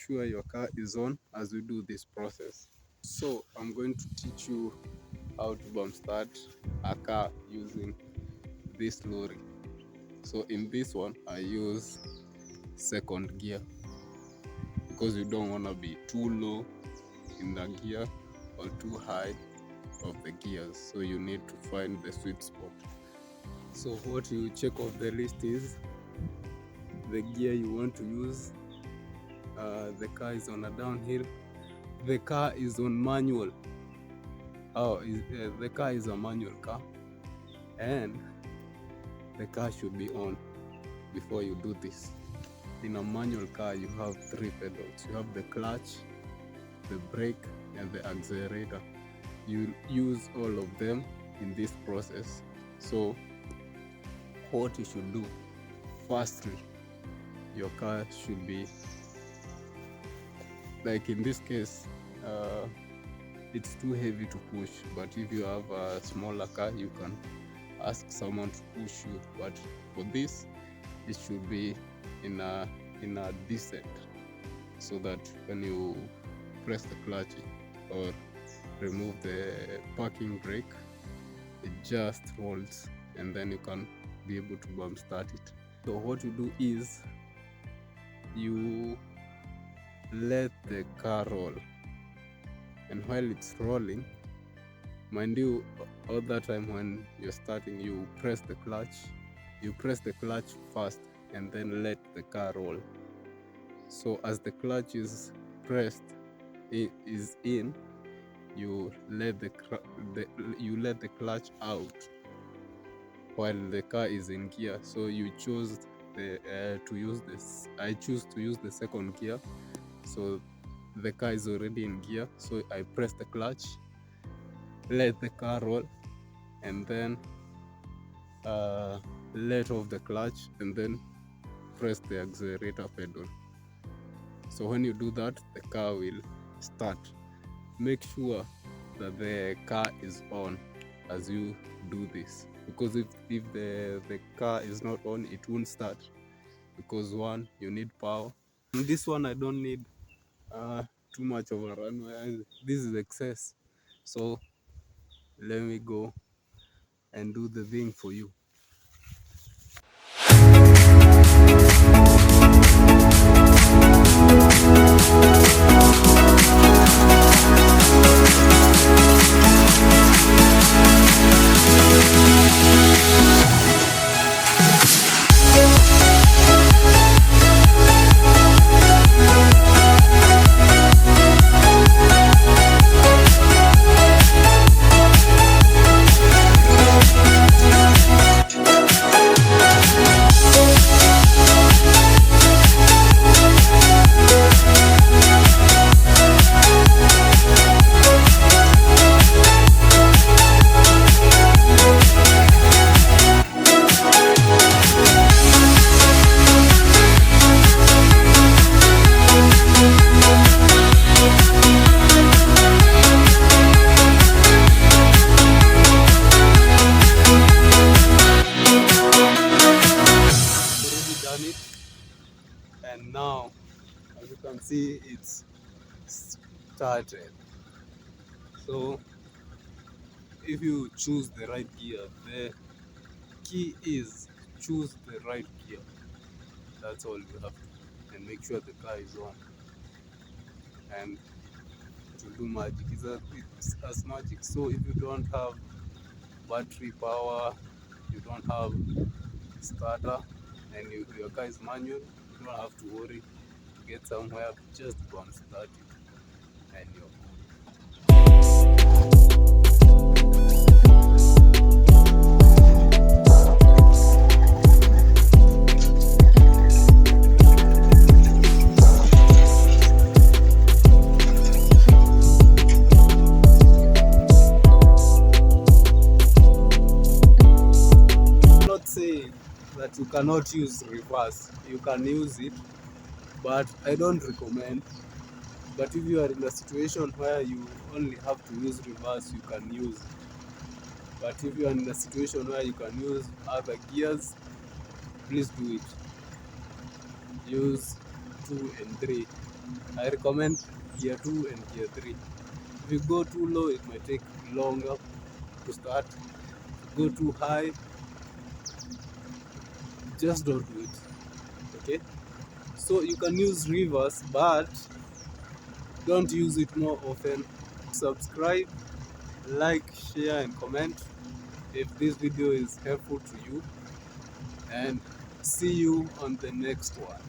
sure your car is on as we do this process. So I'm going to teach you how to bump start a car using this lorry. So in this one I use second gear because you don't want to be too low in the gear or too high of the gears, so you need to find the sweet spot. So what you check off the list is the gear you want to use. The car is on a downhill, the car is on manual. The car is a manual car, and the car should be on before you do this. In a manual car you have 3 pedals. You have the clutch, the brake, and the accelerator. You use all of them in this process. So what you should do, firstly, your car should be, like in this case, it's too heavy to push, but if you have a smaller car you can ask someone to push you, but for this it should be in a descent, so that when you press the clutch or remove the parking brake, it just rolls, and then you can be able to bump start it. So what you do is you let the car roll, and while it's rolling, mind you, all that time when you're starting, you press the clutch first and then let the car roll. So as the clutch is pressed, is in, you let the clutch out while the car is in gear. So you choose to use this. I choose to use the second gear, so the car is already in gear. So I press the clutch, let the car roll, and then let off the clutch, and then press the accelerator pedal. So when you do that, the car will start. Make sure that the car is on as you do this, because if the car is not on, it won't start, because one, you need power. In this one I don't need too much of a runway. This is excess, so let me go and do the thing for you. And now, as you can see, it's started. So if you choose the right gear, the key is choose the right gear. That's all you have to do, and make sure the car is on, and it will do magic. It's as magic. So if you don't have battery power, you don't have starter, and your car is manual, you don't have to worry to get somewhere. Just bump start it, and you're that you cannot use reverse. You can use it, but I don't recommend. But if you are in a situation where you only have to use reverse, you can use it. But if you are in a situation where you can use other gears, please do it. Use 2 and 3 I recommend gear 2 and gear 3. If you go too low, it might take longer to start. If you go too high, just don't do it. Okay? So you can use reverse, but don't use it more often. Subscribe, like, share, and comment if this video is helpful to you. And see you on the next one.